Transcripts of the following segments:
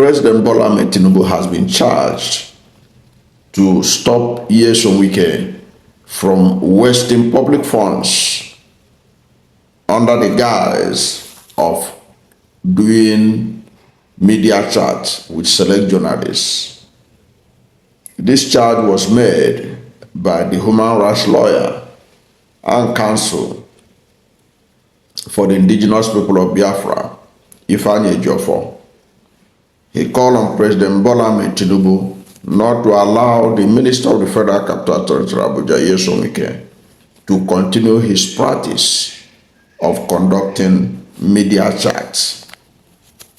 President Bola Ahmed Tinubu has been charged to stop Nyesom Wike from wasting public funds under the guise of doing media chats with select journalists. This charge was made by the human rights lawyer and counsel for the indigenous people of Biafra, Ifeanyi Ejiofor. He called on President Bola Ahmed Tinubu not to allow the Minister of the Federal Capital Territory, Abuja, Nyesom Wike, to continue his practice of conducting media chats,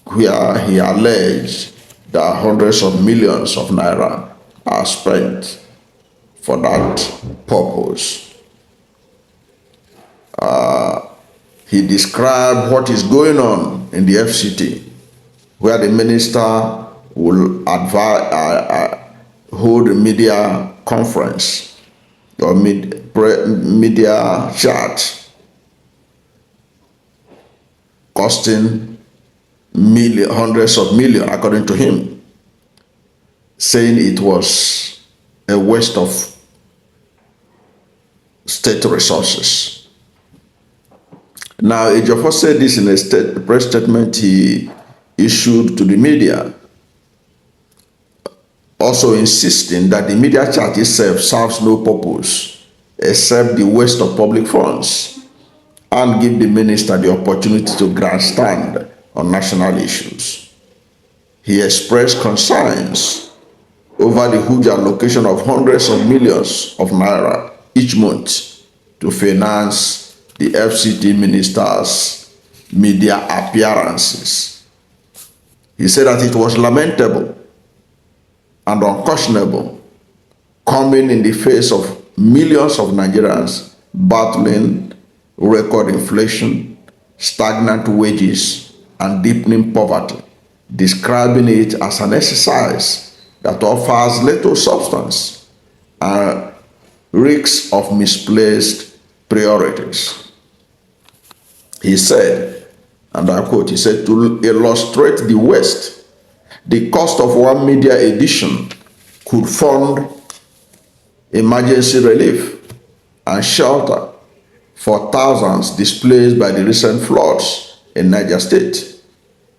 where he alleged that hundreds of millions of naira are spent for that purpose. He described what is going on in the FCT, where the minister will hold a media conference or media chat costing hundreds of millions, according to him, saying it was a waste of state resources. Now, Ejiofor said this in a press statement he issued to the media, also insisting that the media chat itself serves no purpose except the waste of public funds and give the minister the opportunity to grandstand on national issues. He expressed concerns over the huge allocation of hundreds of millions of naira each month to finance the FCT minister's media appearances. He said that it was lamentable and unconscionable, coming in the face of millions of Nigerians battling record inflation, stagnant wages, and deepening poverty, describing it as an exercise that offers little substance and reeks of misplaced priorities. He said, and I quote, he said, to illustrate the waste, the cost of one media edition could fund emergency relief and shelter for thousands displaced by the recent floods in Niger State.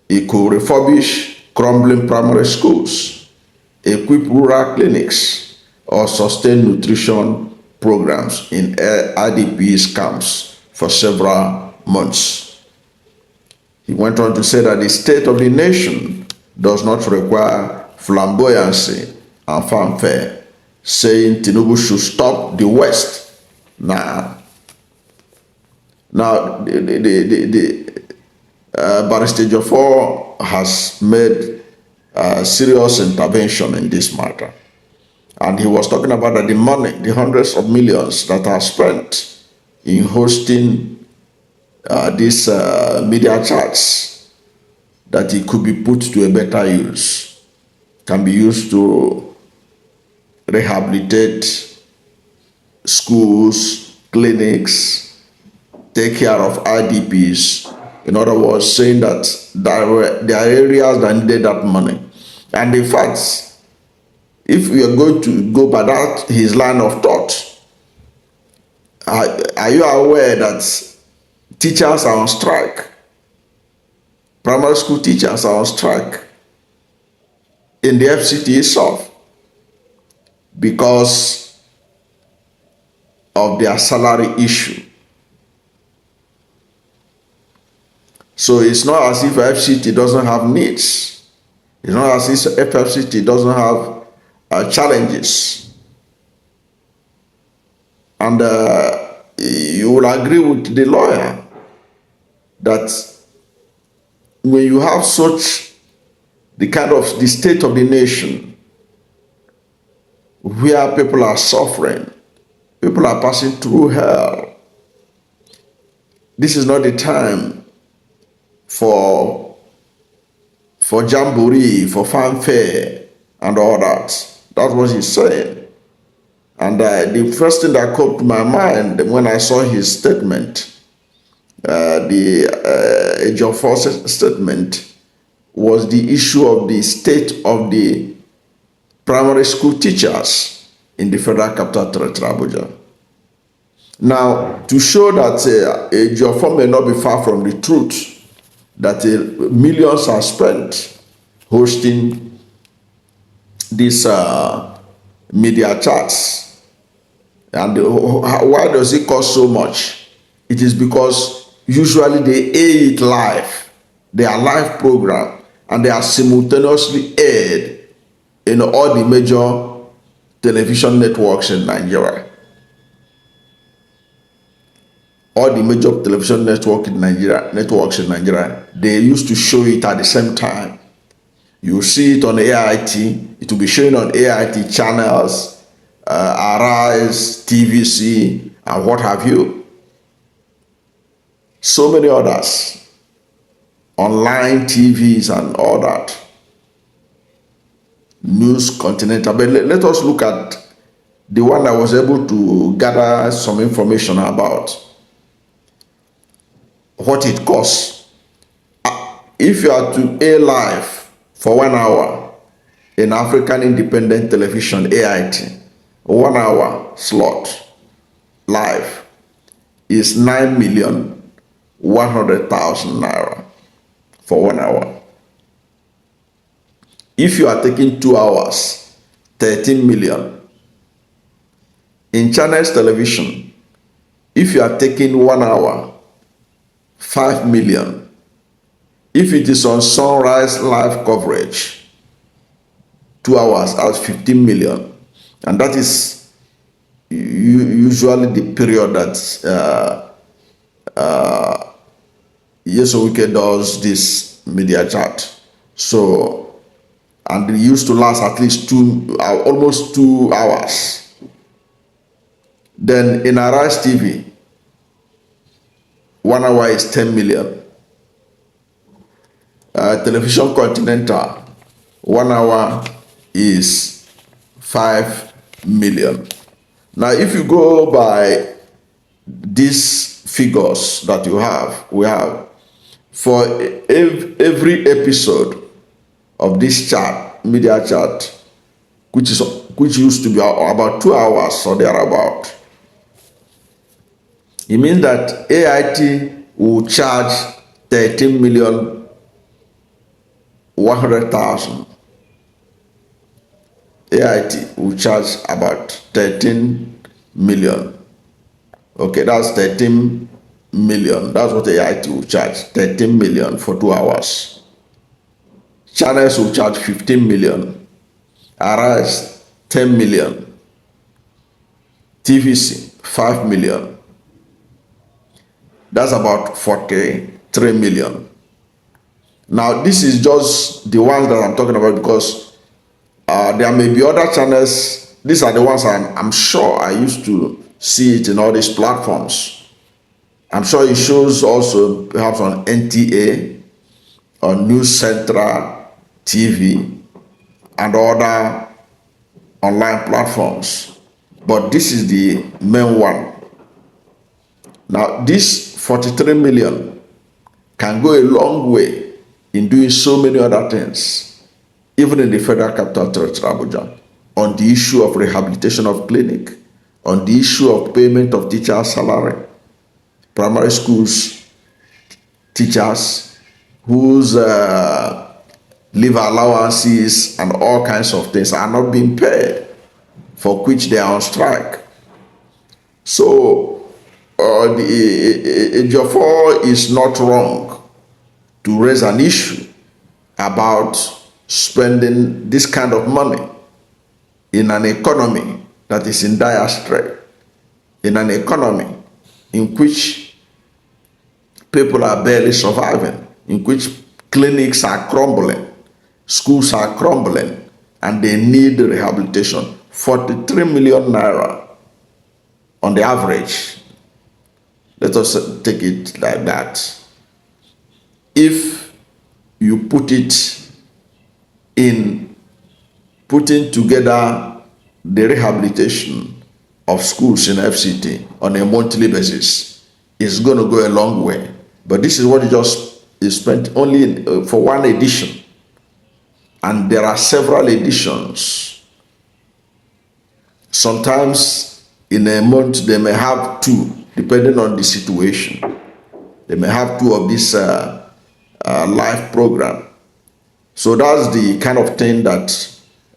It could refurbish crumbling primary schools, equip rural clinics, or sustain nutrition programs in IDPs camps for several months. He went on to say that the state of the nation does not require flamboyancy and fanfare, saying Tinubu should stop the West now. Now, Barrister Ejiofor has made a serious intervention in this matter. And he was talking about that the money, the hundreds of millions that are spent in hosting these media chats, that it could be put to a better use, can be used to rehabilitate schools, clinics, take care of IDPs. In other words, saying that there are areas that needed that money. And in fact, if we are going to go by that, his line of thought, are you aware that teachers are on strike? Primary school teachers are on strike in the FCT itself because of their salary issue. So it's not as if FCT doesn't have needs. It's not as if FCT doesn't have challenges. And you will agree with the lawyer that when you have such the state of the nation where people are suffering, people are passing through hell, this is not the time for jamboree, for fanfare, and all that. That's what he's saying. And the first thing that came to my mind when I saw his statement, the Ejiofor statement, was the issue of the state of the primary school teachers in the Federal Capital Territory, Abuja. Now, to show that Ejiofor may not be far from the truth, that millions are spent hosting these media chats. And why does it cost so much? It is because usually they air it live. They are live program and they are simultaneously aired in all the major television networks in Nigeria. All the major television networks in Nigeria, they used to show it at the same time. You see it on AIT, it will be shown on AIT channels, Arise, TVC, and what have you. So many others, online TVs and all that. News Continental. But let us look at the one I was able to gather some information about. What it costs. If you are to air live for 1 hour in African Independent Television, AIT, 1 hour slot live is 9,100,000 naira for 1 hour. If you are taking 2 hours, 13 million. In Channels Television, if you are taking 1 hour, 5 million. If it is on Sunrise live coverage, 2 hours at 15 million. And that is usually the period that Nyesom Wike does this media chat. So, and it used to last at least almost 2 hours. Then in Arise TV, 1 hour is 10 million. Television Continental, 1 hour is 5 million. Now, if you go by these figures that we have for every episode of this chat, media chat, which used to be about 2 hours or thereabout. It means that AIT will charge 13,100,000. AIT will charge about 13 million. Okay, that's 13 million. That's what AIT will charge. 13 million for 2 hours. Channels will charge 15 million. Arise, 10 million. TVC, 5 million. That's about 43 million. Now, this is just the ones that I'm talking about because there may be other channels. These are the ones I'm sure I used to see it in all these platforms. I'm sure it shows also perhaps on NTA, on News Central TV, and other online platforms. But this is the main one. Now, this 43 million can go a long way in doing so many other things, even in the Federal Capital Territory, Abuja, on the issue of rehabilitation of clinic, on the issue of payment of teachers' salary, primary schools teachers whose leave allowances and all kinds of things are not being paid, for which they are on strike. So, Ejiofor is not wrong to raise an issue about spending this kind of money in an economy that is in dire straits, in an economy in which people are barely surviving, in which clinics are crumbling, schools are crumbling, and they need rehabilitation. 43 million naira on the average. Let us take it like that. If you put it in putting together the rehabilitation of schools in FCT on a monthly basis, is going to go a long way. But this is what it just is spent only for one edition and there are several editions. Sometimes in a month they may have two, depending on the situation. They may have two of this live program. So that's the kind of thing that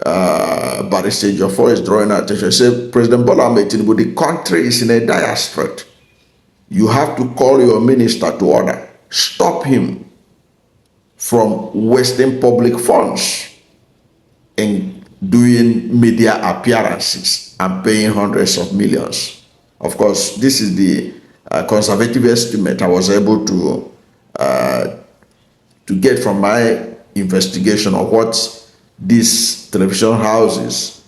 Barrister Ejiofor is drawing attention. He said, President Bola Ahmed Tinubu, the country is in a dire strait. You have to call your minister to order. Stop him from wasting public funds in doing media appearances and paying hundreds of millions. Of course, this is the conservative estimate I was able to get from my investigation of what these television houses,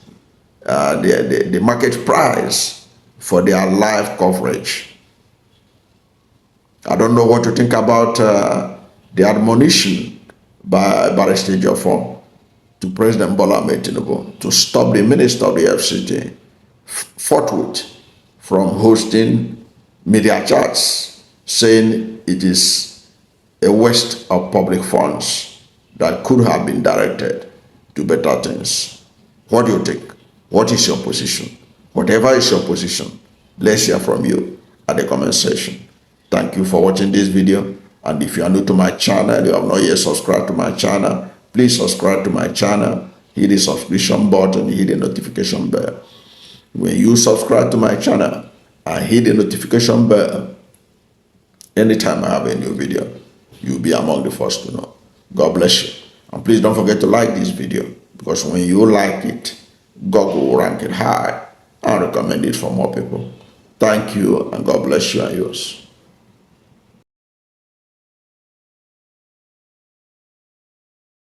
the market price for their live coverage. I don't know what to think about the admonition by Barrister Ejiofor to President Bola Ahmed Tinubu to stop the minister of the FCT forthwith from hosting media chats, saying it is a waste of public funds that could have been directed to better things. What do you think? What is your position? Whatever is your position, let's hear from you at the comment section. Thank you for watching this video. And if you are new to my channel, you have not yet subscribed to my channel, please subscribe to my channel, hit the subscription button, hit the notification bell. When you subscribe to my channel and hit the notification bell, anytime I have a new video, you'll be among the first to know. God bless you. And please don't forget to like this video, because when you like it, God will rank it high and recommend it for more people. Thank you, and God bless you and yours.